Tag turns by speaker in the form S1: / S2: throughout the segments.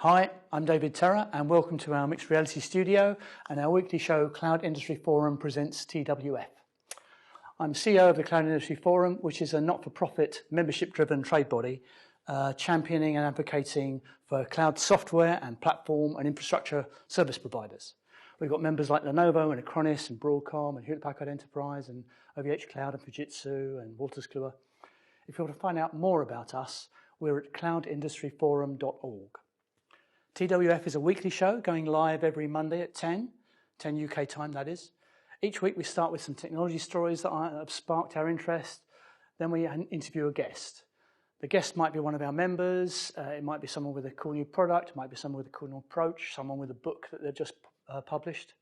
S1: Hi, I'm David Terra and welcome to our mixed reality studio and our weekly show Cloud Industry Forum presents TWF. I'm CEO of the Cloud Industry Forum, which is a not-for-profit membership-driven trade body championing and advocating for cloud software and platform and infrastructure service providers. We've got members like Lenovo and Acronis and Broadcom and Hewlett-Packard Enterprise and OVH Cloud and Fujitsu and Wolters Kluwer. If you want to find out more about us, we're at cloudindustryforum.org. TWF is a weekly show going live every Monday at 10 UK time that is. Each week we start with some technology stories that have sparked our interest. Then we interview a guest. The guest might be one of our members, it might be someone with a cool new product, it might be someone with a cool new approach, someone with a book that they've just published.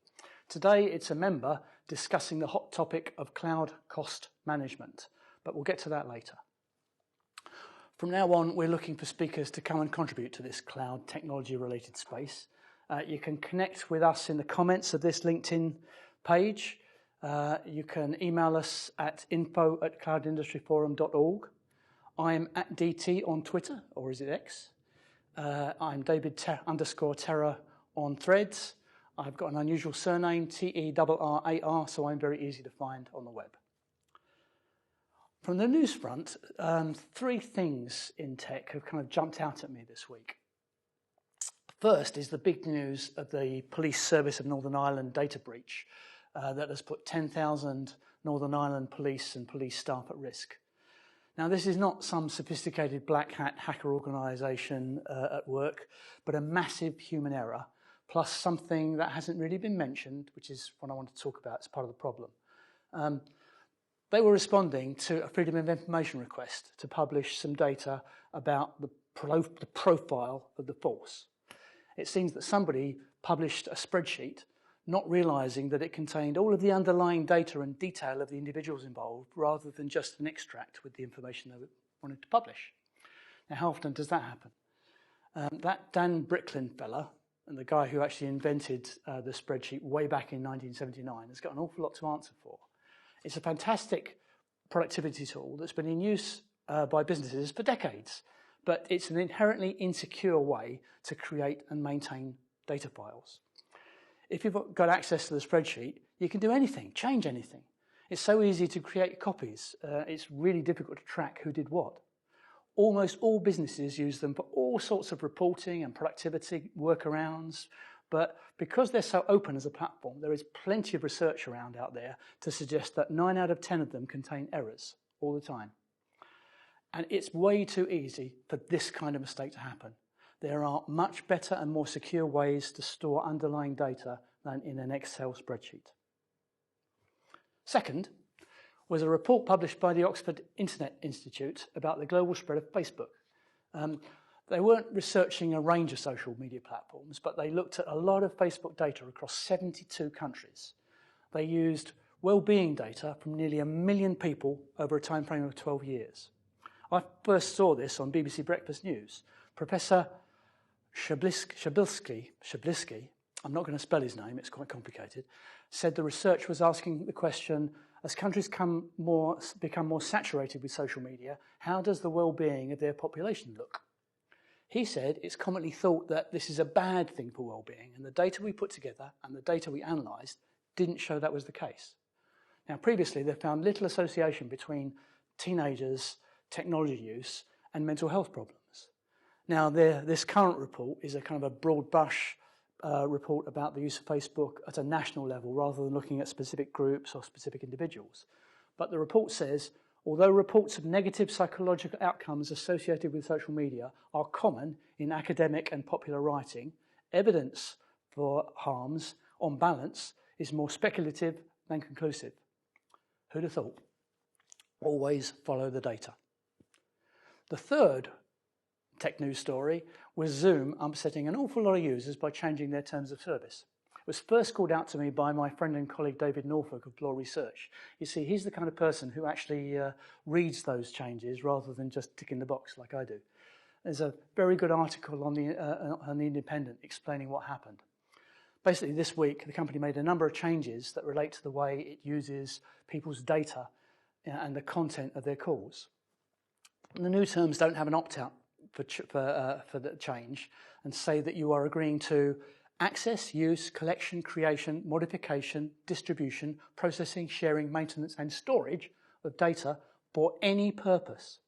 S1: Today it's a member discussing the hot topic of cloud cost management, but we'll get to that later. From now on, we're looking for speakers to come and contribute to this cloud technology-related space. You can connect with us in the comments of this LinkedIn page. You can email us at info@cloudindustryforum.org. I'm at DT on Twitter, or is it X? I'm David _Terra on Threads. I've got an unusual surname, TERRAR, so I'm very easy to find on the web. From the news front, three things in tech have kind of jumped out at me this week. First is the big news of the Police Service of Northern Ireland data breach that has put 10,000 Northern Ireland police and police staff at risk. Now, this is not some sophisticated black hat hacker organisation at work, but a massive human error, plus something that hasn't really been mentioned, which is what I want to talk about as part of the problem. They were responding to a Freedom of Information request to publish some data about the profile of the force. It seems that somebody published a spreadsheet, not realising that it contained all of the underlying data and detail of the individuals involved, rather than just an extract with the information they wanted to publish. Now, how often does that happen? That Dan Bricklin fella, and the guy who actually invented the spreadsheet way back in 1979, has got an awful lot to answer for. It's a fantastic productivity tool that's been in use by businesses for decades, but it's an inherently insecure way to create and maintain data files. If you've got access to the spreadsheet, you can do anything, change anything. It's so easy to create copies. It's really difficult to track who did what. Almost all businesses use them for all sorts of reporting and productivity workarounds. But because they're so open as a platform, there is plenty of research around out there to suggest that 9 out of 10 of them contain errors all the time. And it's way too easy for this kind of mistake to happen. There are much better and more secure ways to store underlying data than in an Excel spreadsheet. Second was a report published by the Oxford Internet Institute about the global spread of Facebook. They weren't researching a range of social media platforms, but they looked at a lot of Facebook data across 72 countries. They used well-being data from nearly 1 million people over a time frame of 12 years. I first saw this on BBC Breakfast News. Professor Shabliski, I'm not going to spell his name, it's quite complicated, said the research was asking the question, as countries become more saturated with social media, how does the well-being of their population look? He said it's commonly thought that this is a bad thing for well-being, and the data we put together and the data we analysed didn't show that was the case. Now, previously, they found little association between teenagers' technology use and mental health problems. Now, this current report is a kind of a broad brush report about the use of Facebook at a national level, rather than looking at specific groups or specific individuals. But the report says, although reports of negative psychological outcomes associated with social media are common in academic and popular writing, evidence for harms, on balance, is more speculative than conclusive. Who'd have thought? Always follow the data. The third tech news story was Zoom upsetting an awful lot of users by changing their terms of service. It was first called out to me by my friend and colleague David Norfolk of Law Research. You see, he's the kind of person who actually reads those changes rather than just ticking the box like I do. There's a very good article on the Independent explaining what happened. Basically, this week, the company made a number of changes that relate to the way it uses people's data and the content of their calls. And the new terms don't have an opt-out for the change and say that you are agreeing to access, use, collection, creation, modification, distribution, processing, sharing, maintenance, and storage of data for any purpose.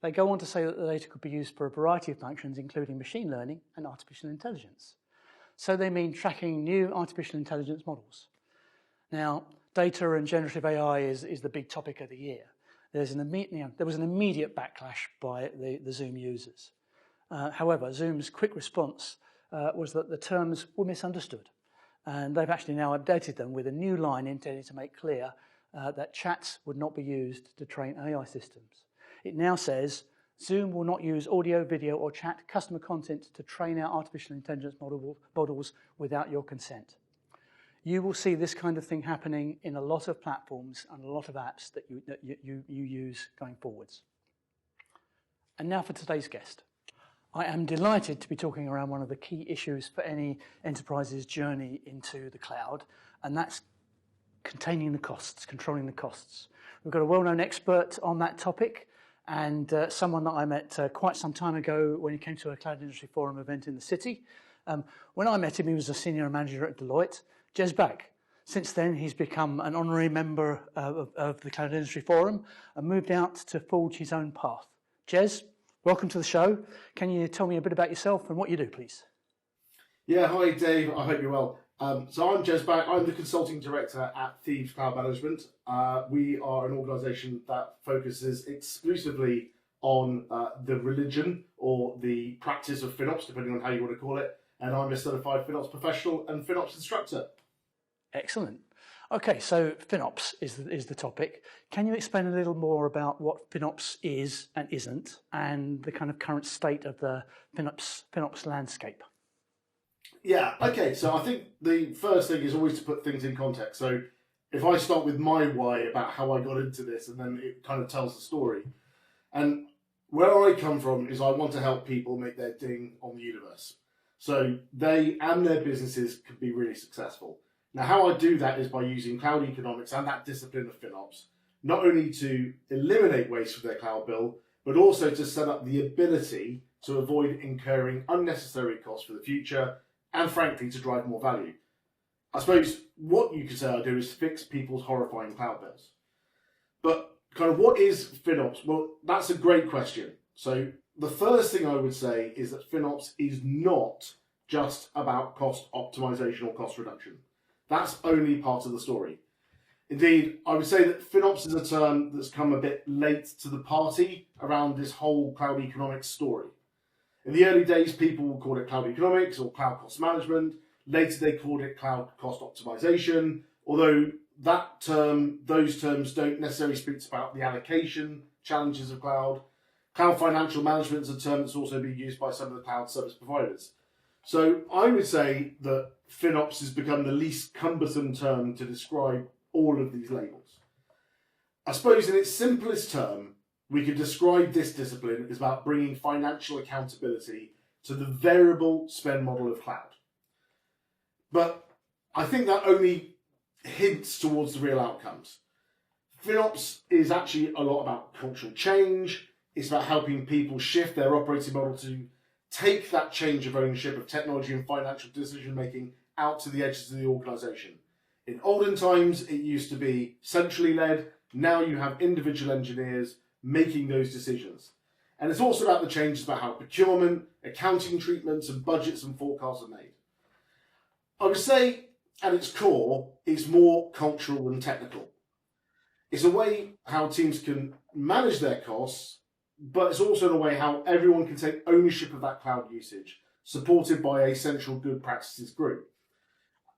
S1: They go on to say that the data could be used for a variety of functions, including machine learning and artificial intelligence. So they mean tracking new artificial intelligence models. Now, data and generative AI is the big topic of the year. There was an immediate backlash by the Zoom users. However, Zoom's quick response was that the terms were misunderstood. And they've actually now updated them with a new line intended to make clear that chats would not be used to train AI systems. It now says, Zoom will not use audio, video, or chat customer content to train our artificial intelligence models without your consent. You will see this kind of thing happening in a lot of platforms and a lot of apps that you use going forwards. And now for today's guest. I am delighted to be talking around one of the key issues for any enterprise's journey into the cloud, and that's containing the costs, controlling the costs. We've got a well-known expert on that topic, and someone that I met quite some time ago when he came to a Cloud Industry Forum event in the city. When I met him, he was a senior manager at Deloitte, Jez Bagg. Since then, he's become an honorary member of the Cloud Industry Forum and moved out to forge his own path. Jez, welcome to the show. Can you tell me a bit about yourself and what you do, please?
S2: Yeah, hi Dave, I hope you're well. So I'm Jez Bagg, I'm the Consulting Director at Thieves Cloud Management. We are an organisation that focuses exclusively on the religion or the practice of FinOps, depending on how you want to call it, and I'm a certified FinOps professional and FinOps instructor.
S1: Excellent. Okay, so FinOps is the topic. Can you explain a little more about what FinOps is and isn't, and the kind of current state of the FinOps landscape?
S2: Yeah, okay, so I think the first thing is always to put things in context. So if I start with my why about how I got into this, and then it kind of tells the story. And where I come from is I want to help people make their ding on the universe. So they and their businesses can be really successful. Now, how I do that is by using cloud economics and that discipline of FinOps, not only to eliminate waste from their cloud bill, but also to set up the ability to avoid incurring unnecessary costs for the future, and frankly, to drive more value. I suppose what you could say I do is fix people's horrifying cloud bills. But kind of what is FinOps? Well, that's a great question. So the first thing I would say is that FinOps is not just about cost optimization or cost reduction. That's only part of the story. Indeed, I would say that FinOps is a term that's come a bit late to the party around this whole cloud economics story. In the early days, people would call it cloud economics or cloud cost management. Later, they called it cloud cost optimization, although those terms don't necessarily speak about the allocation challenges of cloud. Cloud financial management is a term that's also being used by some of the cloud service providers. So I would say that FinOps has become the least cumbersome term to describe all of these labels. I suppose in its simplest term, we could describe this discipline as about bringing financial accountability to the variable spend model of cloud. But I think that only hints towards the real outcomes. FinOps is actually a lot about cultural change. It's about helping people shift their operating model to take that change of ownership of technology and financial decision making out to the edges of the organisation. In olden times, it used to be centrally led. Now you have individual engineers making those decisions. And it's also about the changes about how procurement, accounting treatments, and budgets and forecasts are made. I would say at its core, it's more cultural than technical. It's a way how teams can manage their costs, but it's also in a way how everyone can take ownership of that cloud usage, supported by a central good practices group.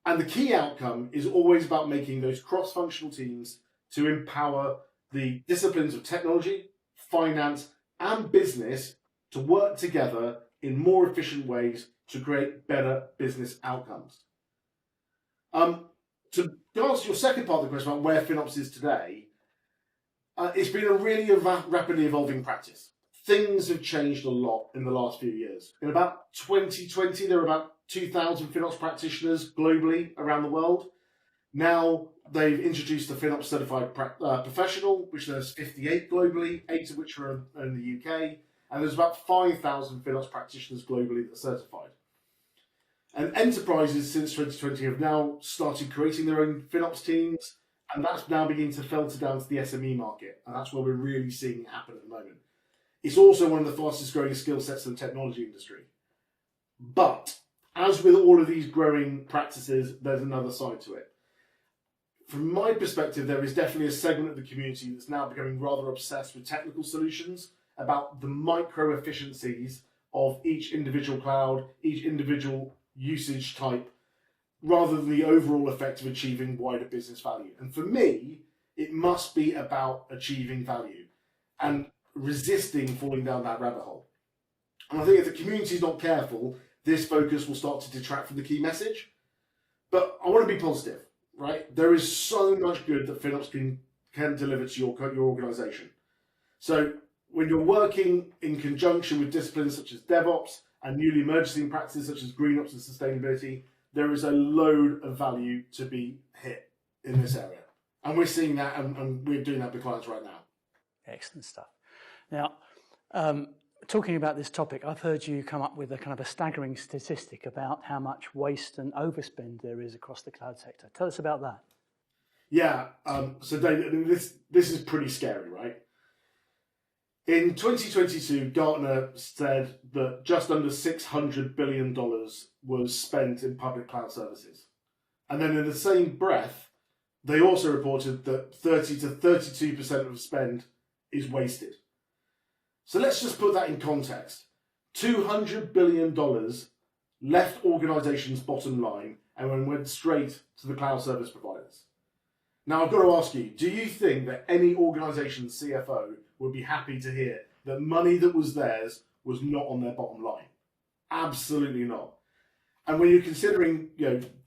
S2: And the key outcome is always about making those cross-functional teams to empower the disciplines of technology, finance, and business to work together in more efficient ways to create better business outcomes. To answer your second part of the question about where FinOps is today, it's been a really rapidly evolving practice. Things have changed a lot in the last few years. In about 2020, there were about 2,000 FinOps practitioners globally around the world. Now they've introduced the FinOps Certified Professional, which there's 58 globally, 8 of which are in the UK. and there's about 5,000 FinOps practitioners globally that are certified. And enterprises since 2020 have now started creating their own FinOps teams, and that's now beginning to filter down to the SME market, and that's where we're really seeing it happen at the moment. It's also one of the fastest growing skill sets in the technology industry. But, as with all of these growing practices, there's another side to it. From my perspective, there is definitely a segment of the community that's now becoming rather obsessed with technical solutions about the micro efficiencies of each individual cloud, each individual usage type, rather than the overall effect of achieving wider business value. And for me, it must be about achieving value and resisting falling down that rabbit hole. And I think if the community is not careful, this focus will start to detract from the key message. But I want to be positive, right? There is so much good that FinOps can deliver to your organization. So when you're working in conjunction with disciplines such as DevOps and newly emerging practices such as GreenOps and sustainability, there is a load of value to be hit in this area. And we're seeing that, and we're doing that with clients right now.
S1: Excellent stuff. Now, talking about this topic, I've heard you come up with a kind of a staggering statistic about how much waste and overspend there is across the cloud sector. Tell us about that.
S2: Yeah, so David, I mean, this is pretty scary, right? In 2022, Gartner said that just under $600 billion was spent in public cloud services. And then in the same breath, they also reported that 30 to 32% of spend is wasted. So let's just put that in context. $200 billion left organizations' bottom line and went straight to the cloud service providers. Now, I've got to ask you, do you think that any organization's CFO would be happy to hear that money that was theirs was not on their bottom line? Absolutely not. And when you're considering,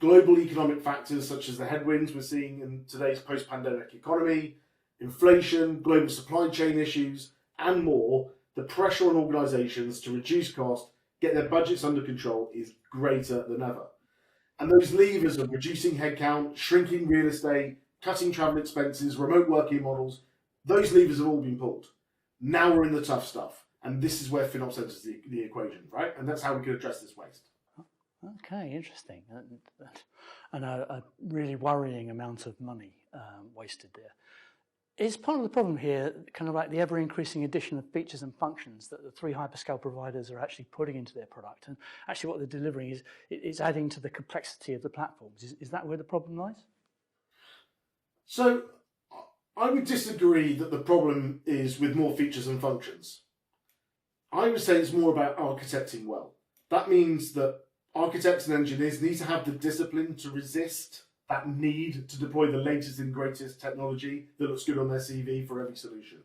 S2: global economic factors such as the headwinds we're seeing in today's post-pandemic economy, inflation, global supply chain issues, and more, the pressure on organizations to reduce cost, get their budgets under control is greater than ever. And those levers of reducing headcount, shrinking real estate, cutting travel expenses, remote working models, those levers have all been pulled. Now we're in the tough stuff. And this is where FinOps enters the equation, right? And that's how we can address this waste.
S1: Okay, interesting. And a really worrying amount of money wasted there. Is part of the problem here kind of like the ever-increasing addition of features and functions that the three hyperscale providers are actually putting into their product? And actually what they're delivering is adding to the complexity of the platforms. Is that where the problem lies?
S2: So I would disagree that the problem is with more features and functions. I would say it's more about architecting well. That means that architects and engineers need to have the discipline to resist that need to deploy the latest and greatest technology that looks good on their CV for every solution.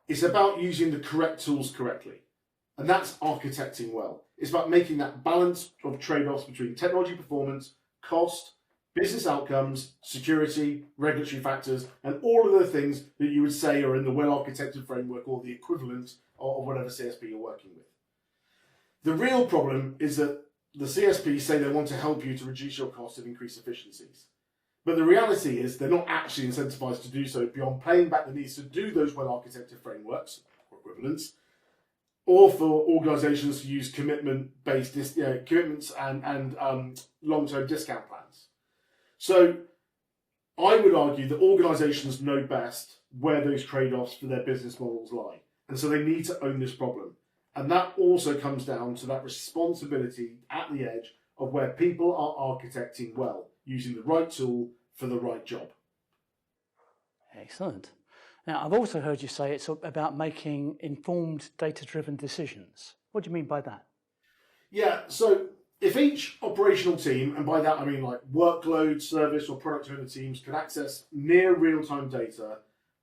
S2: It's about using the correct tools correctly. And that's architecting well. It's about making that balance of trade-offs between technology performance, cost, business outcomes, security, regulatory factors, and all of the things that you would say are in the well-architected framework or the equivalent of whatever CSP you're working with. The real problem is that the CSPs say they want to help you to reduce your costs and increase efficiencies. But the reality is they're not actually incentivized to do so beyond paying back the needs to do those well-architected frameworks or equivalents, or for organizations to use commitments and long-term discount plans. So I would argue that organizations know best where those trade-offs for their business models lie. And so they need to own this problem. And that also comes down to that responsibility at the edge of where people are architecting well, using the right tool for the right job.
S1: Excellent. Now, I've also heard you say it's about making informed, data-driven decisions. What do you mean by that?
S2: Yeah, so if each operational team, and by that I mean like workload, service, or product owner teams, could access near real-time data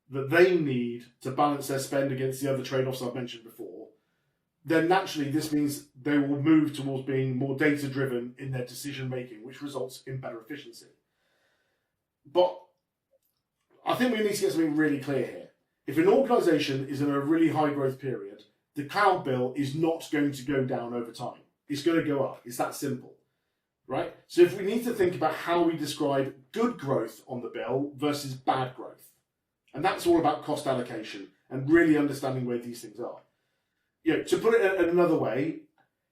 S2: that they need to balance their spend against the other trade-offs I've mentioned before, then naturally this means they will move towards being more data-driven in their decision-making, which results in better efficiency. But I think we need to get something really clear here. If an organization is in a really high-growth period, the cloud bill is not going to go down over time. It's going to go up. It's that simple, right? So if we need to think about how we describe good growth on the bill versus bad growth, and that's all about cost allocation and really understanding where these things are. To put it in another way,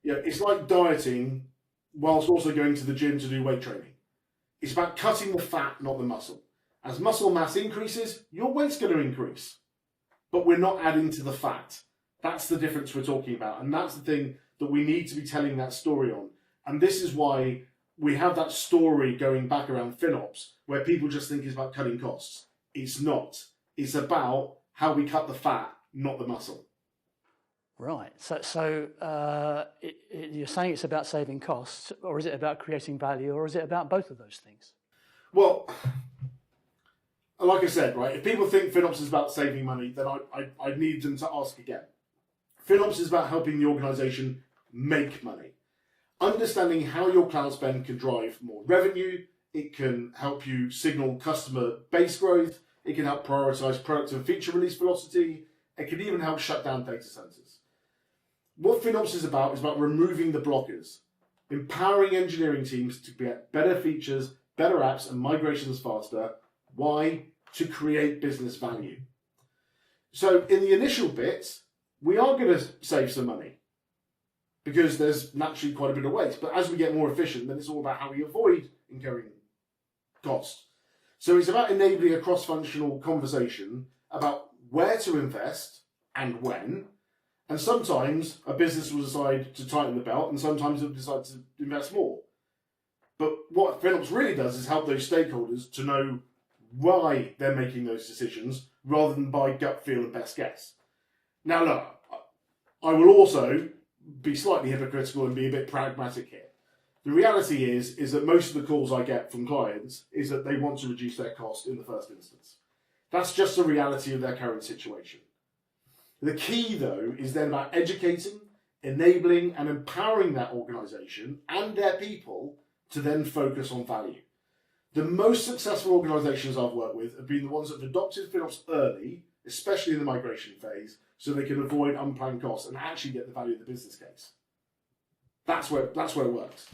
S2: it's like dieting whilst also going to the gym to do weight training. It's about cutting the fat, not the muscle. As muscle mass increases, your weight's going to increase. But we're not adding to the fat. That's the difference we're talking about. And that's the thing that we need to be telling that story on. And this is why we have that story going back around FinOps, where people just think it's about cutting costs. It's not. It's about how we cut the fat, not the muscle.
S1: Right. So you're saying it's about saving costs, or is it about creating value, or is it about both of those things?
S2: Well, like I said, right, if people think FinOps is about saving money, then I need them to ask again. FinOps is about helping the organisation make money. Understanding how your cloud spend can drive more revenue, it can help you signal customer base growth, it can help prioritise product and feature release velocity, it can even help shut down data centres. What FinOps is about removing the blockers, empowering engineering teams to get better features, better apps and migrations faster. Why? To create business value. So in the initial bit, we are going to save some money because there's naturally quite a bit of waste. But as we get more efficient, then it's all about how we avoid incurring cost. So it's about enabling a cross-functional conversation about where to invest and when. And sometimes a business will decide to tighten the belt and sometimes it will decide to invest more. But what FinOps really does is help those stakeholders to know why they're making those decisions rather than by gut feel and best guess. Now, look, I will also be slightly hypocritical and be a bit pragmatic here. The reality is that most of the calls I get from clients is that they want to reduce their cost in the first instance. That's just the reality of their current situation. The key, though, is then about educating, enabling and empowering that organisation and their people to then focus on value. The most successful organisations I've worked with have been the ones that have adopted FinOps early, especially in the migration phase, so they can avoid unplanned costs and actually get the value of the business case. That's where it works.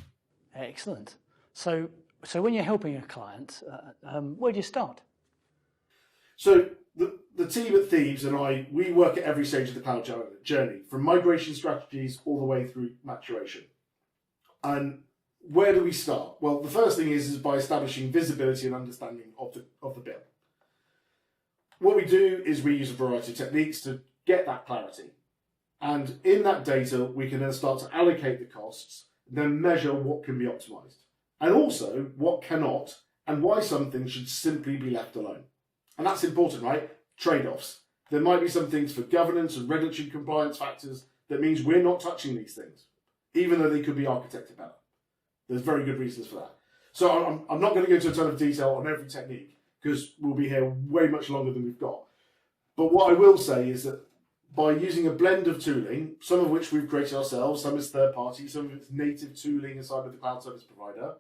S1: Excellent. So when you're helping a client, where do you start?
S2: So the team at Thebes and we work at every stage of the cloud journey, from migration strategies all the way through maturation. And where do we start? Well, the first thing is by establishing visibility and understanding of the bill. What we do is we use a variety of techniques to get that clarity. And in that data, we can then start to allocate the costs, then measure what can be optimized. And also what cannot, and why some things should simply be left alone. And that's important, right? Trade-offs. There might be some things for governance and regulatory compliance factors that means we're not touching these things, even though they could be architected better. There's very good reasons for that. So I'm not going to go into a ton of detail on every technique because we'll be here way much longer than we've got. But what I will say is that by using a blend of tooling, some of which we've created ourselves, some is third party, some of it's native tooling inside of the cloud service provider,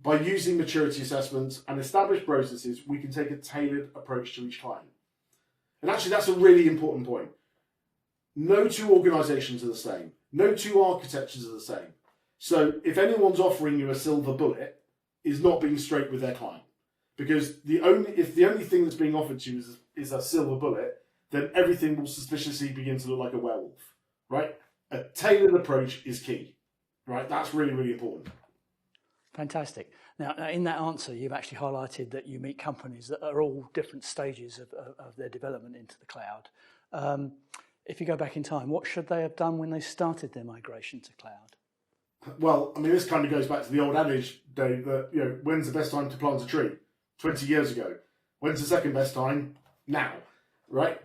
S2: by using maturity assessments and established processes, we can take a tailored approach to each client. And actually, that's a really important point. No two organizations are the same. No two architectures are the same. So if anyone's offering you a silver bullet, is not being straight with their client. Because if the only thing that's being offered to you is a silver bullet, then everything will suspiciously begin to look like a werewolf, right? A tailored approach is key, right? That's really, really important.
S1: Fantastic. Now, in that answer, you've actually highlighted that you meet companies that are all different stages of their development into the cloud. If you go back in time, what should they have done when they started their migration to cloud?
S2: Well, I mean, this kind of goes back to the old adage, Dave, that, when's the best time to plant a tree? 20 years ago. When's the second best time? Now, right?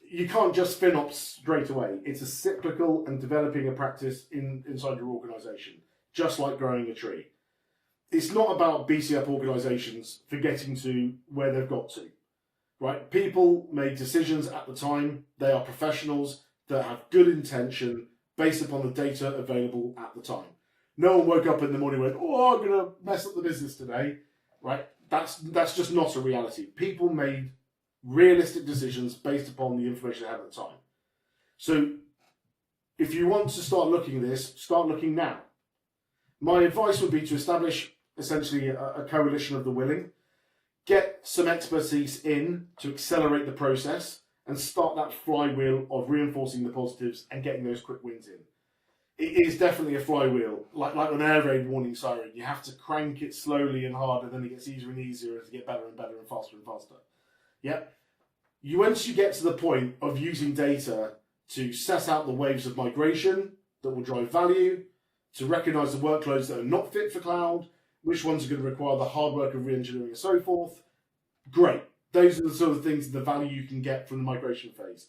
S2: You can't just FinOps straight away. It's a cyclical and developing a practice inside your organisation, just like growing a tree. It's not about beating up organisations for getting to where they've got to, right? People made decisions at the time. They are professionals that have good intention based upon the data available at the time. No one woke up in the morning and went, oh, I'm going to mess up the business today, right? That's just not a reality. People made realistic decisions based upon the information they had at the time. So if you want to start looking at this, start looking now. My advice would be to establish essentially a coalition of the willing, get some expertise in to accelerate the process, and start that flywheel of reinforcing the positives and getting those quick wins in. It is definitely a flywheel, like an air raid warning siren. You have to crank it slowly and hard, and then it gets easier and easier as you get better and better and faster and faster. Yeah. Once you get to the point of using data to set out the waves of migration that will drive value, to recognize the workloads that are not fit for cloud, which ones are going to require the hard work of re-engineering and so forth, great. Those are the sort of things, the value you can get from the migration phase.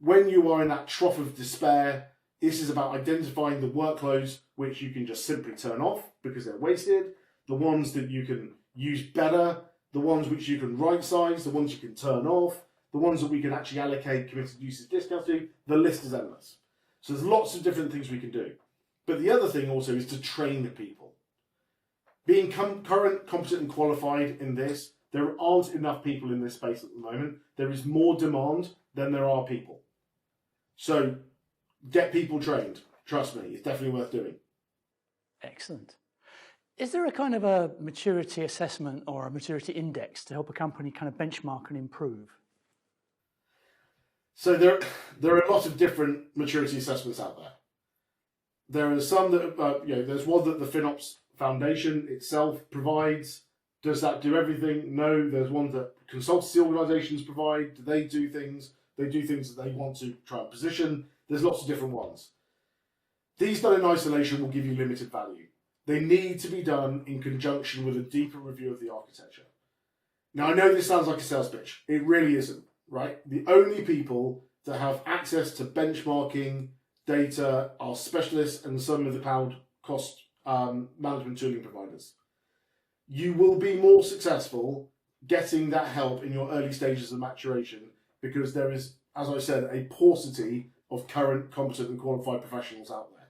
S2: When you are in that trough of despair, this is about identifying the workloads which you can just simply turn off because they're wasted, the ones that you can use better, the ones which you can right-size, the ones you can turn off, the ones that we can actually allocate committed usage discounts to. The list is endless. So there's lots of different things we can do. But the other thing also is to train people. Being current, competent and qualified in this, there aren't enough people in this space at the moment. There is more demand than there are people. So get people trained. Trust me, it's definitely worth doing.
S1: Excellent. Is there a kind of a maturity assessment or a maturity index to help a company kind of benchmark and improve?
S2: So there are a lot of different maturity assessments out there. There are some that, there's one that the FinOps Foundation itself provides. Does that do everything? No. There's one that consultancy organisations provide. Do they do things? They do things that they want to try and position. There's lots of different ones. These done in isolation will give you limited value. They need to be done in conjunction with a deeper review of the architecture. Now, I know this sounds like a sales pitch. It really isn't, right? The only people that have access to benchmarking data are specialists and some of the cloud cost management tooling providers. You will be more successful getting that help in your early stages of maturation because there is, as I said, a paucity of current, competent and qualified professionals out there.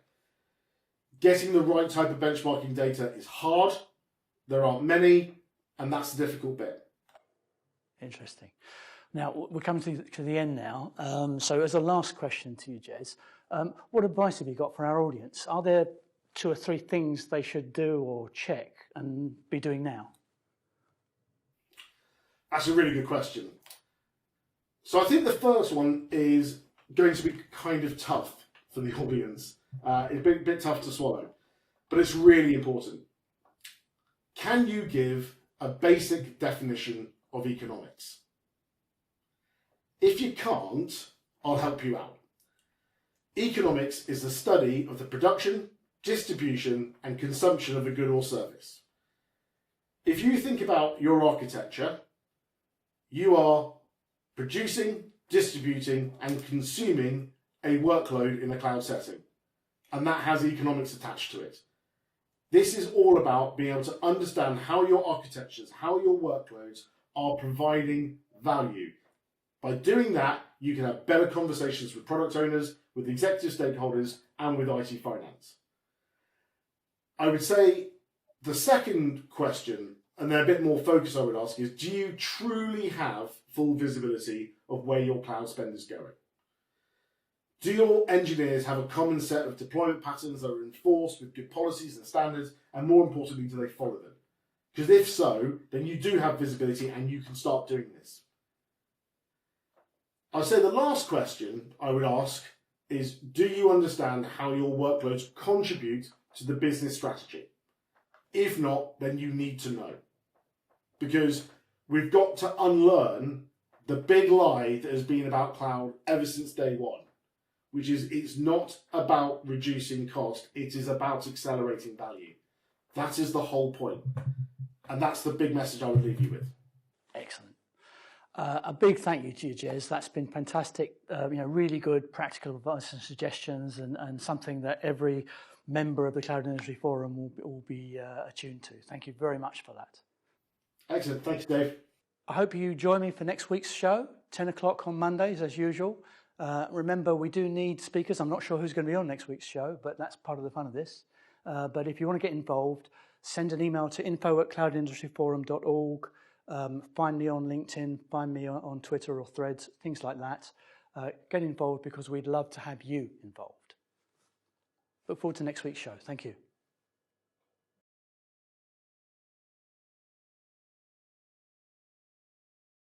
S2: Getting the right type of benchmarking data is hard. There aren't many, and that's the difficult bit.
S1: Interesting. Now, we're coming to the end now. So as a last question to you, Jez, what advice have you got for our audience? Are there 2 or 3 things they should do or check and be doing now?
S2: That's a really good question. So I think the first one is going to be kind of tough for the audience. It's a bit tough to swallow, but it's really important. Can you give a basic definition of economics? If you can't, I'll help you out. Economics is the study of the production, distribution, and consumption of a good or service. If you think about your architecture, you are producing, distributing, and consuming a workload in a cloud setting, and that has economics attached to it. This is all about being able to understand how your architectures, how your workloads are providing value. By doing that, you can have better conversations with product owners, with executive stakeholders, and with IT finance. I would say the second question, and then a bit more focus I would ask, is do you truly have full visibility of where your cloud spend is going? Do your engineers have a common set of deployment patterns that are enforced with good policies and standards, and more importantly, do they follow them? Because if so, then you do have visibility and you can start doing this. I'd say the last question I would ask is, do you understand how your workloads contribute to the business strategy? If not, then you need to know. Because we've got to unlearn the big lie that has been about cloud ever since day one, which is it's not about reducing cost, it is about accelerating value. That is the whole point. And that's the big message I would leave you with.
S1: Excellent. A big thank you to you, Jez. That's been fantastic. Really good practical advice and suggestions, and something that every member of the Cloud Industry Forum will be attuned to. Thank you very much for that.
S2: Excellent. Thanks, Dave.
S1: I hope you join me for next week's show, 10 o'clock on Mondays, as usual. Remember, we do need speakers. I'm not sure who's going to be on next week's show, but that's part of the fun of this. But if you want to get involved, send an email to info@cloudindustryforum.org. Find me on LinkedIn, find me on Twitter or Threads, things like that. Get involved because we'd love to have you involved. Look forward to next week's show. Thank you.